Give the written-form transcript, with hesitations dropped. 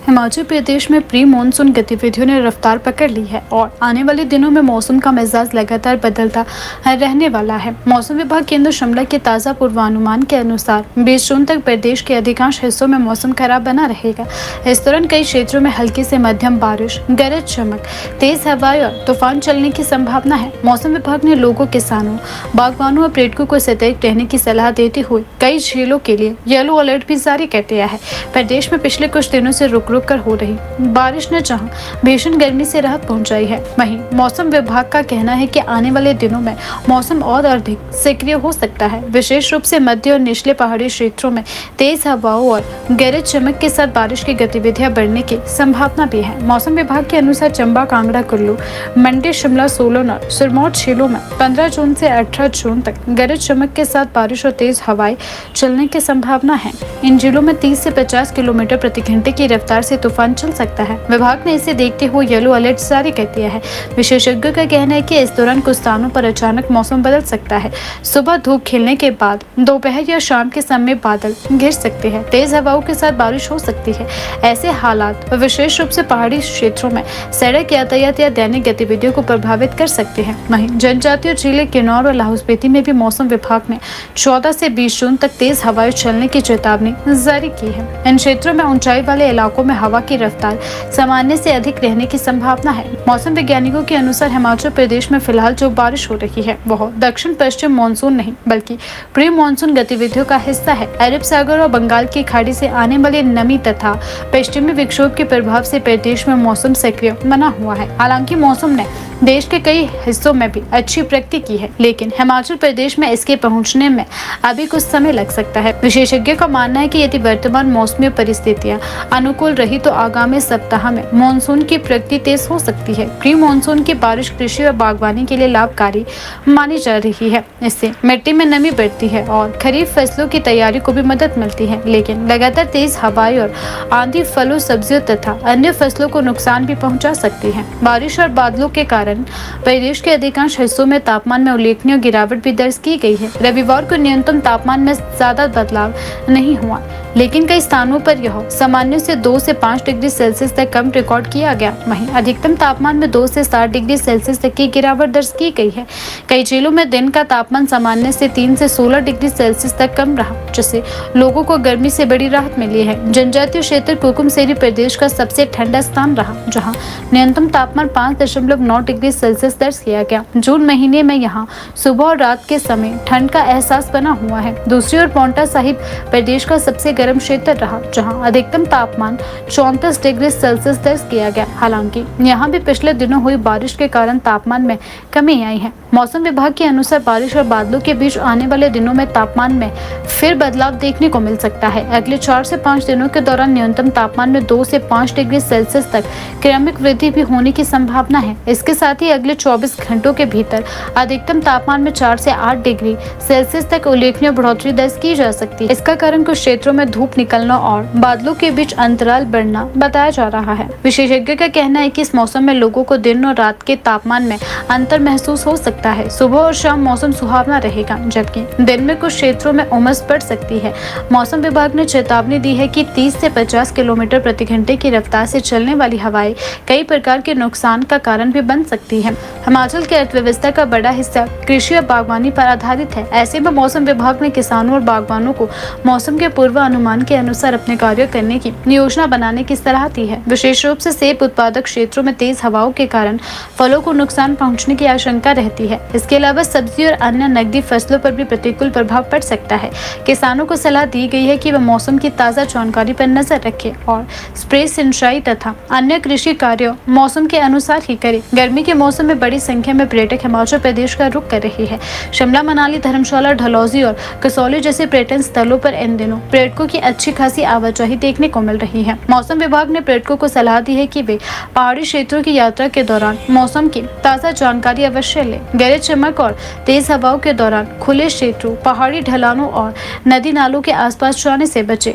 हिमाचल प्रदेश में pre monsoon गतिविधियों ने रफ्तार पकड़ ली है और आने वाले दिनों में मौसम का मिजाज लगातार बदलता रहने वाला है। मौसम विभाग केंद्र शिमला के ताज़ा पूर्वानुमान के अनुसार 20 जून तक प्रदेश के अधिकांश हिस्सों में मौसम खराब बना रहेगा। इस दौरान कई क्षेत्रों में हल्की से मध्यम बारिश, गरज चमक, तेज हवाएं और तूफान चलने की संभावना है। मौसम विभाग ने लोगों, किसानों, बागवानों और पर्यटकों को सतर्क रहने की सलाह देते हुए कई जिलों के लिए येलो अलर्ट भी जारी कर दिया है। प्रदेश में पिछले कुछ दिनों से रुक कर हो रही बारिश ने जहां भीषण गर्मी से राहत पहुंचाई है, वहीं मौसम विभाग का कहना है कि आने वाले दिनों में मौसम और अधिक सक्रिय हो सकता है। विशेष रूप से मध्य और निचले पहाड़ी क्षेत्रों में तेज हवाओं और गरज चमक के साथ बारिश की गतिविधियां बढ़ने की संभावना भी है। मौसम विभाग के अनुसार चंबा, कांगड़ा, कुल्लू, मंडी, शिमला, सोलन और सिरमौर जिलों में 15 जून से 18 जून तक गरज चमक के साथ बारिश और तेज हवाएं चलने की संभावना है। इन जिलों में 30 से 50 किलोमीटर प्रति घंटे की रफ्तार से तूफान चल सकता है। विभाग ने इसे देखते हुए येलो अलर्ट जारी कर दिया है। विशेषज्ञों का कहना है कि इस दौरान कुछ स्थानों पर अचानक मौसम बदल सकता है। सुबह धूप खिलने के बाद दोपहर या शाम के समय बादल घिर सकते हैं, तेज हवाओं के साथ बारिश हो सकती है। ऐसे हालात विशेष रूप से पहाड़ी क्षेत्रों में सड़क यातायात या दैनिक गतिविधियों को प्रभावित कर सकते हैं। वहीं जनजातीय जिले किन्नौर और लाहौल स्पीति में भी मौसम विभाग ने 14 से 20 जून तक तेज हवाएं चलने की चेतावनी जारी की है। इन क्षेत्रों में ऊंचाई वाले इलाकों में हवा की रफ्तार सामान्य से अधिक रहने की संभावना है। मौसम वैज्ञानिकों के अनुसार हिमाचल प्रदेश में फिलहाल जो बारिश हो रही है वह दक्षिण पश्चिम मानसून नहीं बल्कि प्री मानसून गतिविधियों का हिस्सा है। अरब सागर और बंगाल की खाड़ी से आने वाली नमी तथा पश्चिमी विक्षोभ के प्रभाव से प्रदेश में मौसम सक्रिय बना हुआ है। हालांकि मौसम ने देश के कई हिस्सों में भी अच्छी प्रगति की है, लेकिन हिमाचल प्रदेश में इसके पहुंचने में अभी कुछ समय लग सकता है। विशेषज्ञों का मानना है कि यदि वर्तमान मौसमी परिस्थितियां अनुकूल रही तो आगामी सप्ताह में मानसून की प्रगति तेज हो सकती है। प्री मानसून की बारिश कृषि और बागवानी के लिए लाभकारी मानी जा रही है। इससे मिट्टी में नमी बढ़ती है और खरीफ फसलों की तैयारी को भी मदद मिलती है, लेकिन लगातार तेज हवाएं और आंधी फलों, सब्जियों तथा अन्य फसलों को नुकसान भी पहुंचा सकती है। बारिश और बादलों के कारण प्रदेश के अधिकांश हिस्सों में तापमान में उल्लेखनीय गिरावट भी दर्ज की गई है। रविवार को न्यूनतम तापमान में ज्यादा बदलाव नहीं हुआ, लेकिन कई स्थानों पर यह सामान्य से 2 से 5 डिग्री सेल्सियस तक कम रिकॉर्ड किया गया। वहीं अधिकतम तापमान में 2 से 7 डिग्री सेल्सियस तक की गिरावट दर्ज की गई है। कई जिलों में दिन का तापमान सामान्य से 3 से 16 डिग्री सेल्सियस तक कम रहा, जिससे लोगों को गर्मी से बड़ी राहत मिली है। जनजातीय क्षेत्र कुकुमसेरी प्रदेश का सबसे ठंडा स्थान रहा, जहां न्यूनतम तापमान 5.9 डिग्री सेल्सियस दर्ज किया गया। जून महीने में यहां सुबह और रात के समय ठंड का एहसास बना हुआ है। दूसरी ओर पांवटा साहिब प्रदेश का सबसे गर्म क्षेत्र रहा, जहां अधिकतम तापमान 34 डिग्री सेल्सियस दर्ज किया गया। हालांकि यहां भी पिछले दिनों हुई बारिश के कारण तापमान में कमी आई है। मौसम विभाग के अनुसार बारिश और बादलों के बीच आने वाले दिनों में तापमान में फिर बदलाव देखने को मिल सकता है। अगले 4 से 5 दिनों के दौरान न्यूनतम तापमान में 2 से 5 डिग्री सेल्सियस तक क्रमिक वृद्धि भी होने की संभावना है। इसके साथ ही अगले 24 घंटों के भीतर अधिकतम तापमान में 4 से 8 डिग्री सेल्सियस तक उल्लेखनीय बढ़ोतरी दर्ज की जा सकती है। इसका कारण कुछ क्षेत्रों में धूप निकलना और बादलों के बीच अंतराल बढ़ना बताया जा रहा है। विशेषज्ञों का कहना है कि इस मौसम में लोगों को दिन और रात के तापमान में अंतर महसूस हो सकता है। सुबह और शाम मौसम सुहावना रहेगा, जबकि दिन में कुछ क्षेत्रों में उमस पड़ सकती है। मौसम विभाग ने चेतावनी दी है कि 30 से 50 किलोमीटर प्रति घंटे की रफ्तार से चलने वाली हवाएं कई प्रकार के नुकसान का कारण भी बन सकती है। हिमाचल की अर्थव्यवस्था का बड़ा हिस्सा कृषि और बागवानी पर आधारित है। ऐसे में मौसम विभाग ने किसानों और बागवानों को मौसम के पूर्वानुमान के अनुसार अपने कार्य करने की योजना बनाने की सलाह दी है। विशेष रूप से सेब उत्पादक क्षेत्रों में तेज हवाओं के कारण फलों को नुकसान पहुंचने की आशंका रहती है। इसके अलावा सब्जी और अन्य नकदी फसलों पर भी प्रतिकूल प्रभाव पड़ सकता है। किसानों को सलाह दी गई है कि वह मौसम की ताज़ा जानकारी पर नजर रखें और स्प्रे, सिंचाई तथा अन्य कृषि कार्य मौसम के अनुसार ही करें। गर्मी के मौसम में बड़ी संख्या में पर्यटक हिमाचल प्रदेश का रुख कर रहे हैं। शिमला, मनाली, धर्मशाला, डलहौजी और कसौली जैसे पर्यटन स्थलों पर इन दिनों पर्यटकों की अच्छी खासी आवाजाही देखने को मिल रही है। मौसम विभाग ने पर्यटकों को सलाह दी है कि वे पहाड़ी क्षेत्रों की यात्रा के दौरान मौसम की ताज़ा जानकारी अवश्य लें। गरज चमक और तेज हवाओं के दौरान खुले क्षेत्रों, पहाड़ी ढलानों और नदी नालों के आसपास जाने से बचें।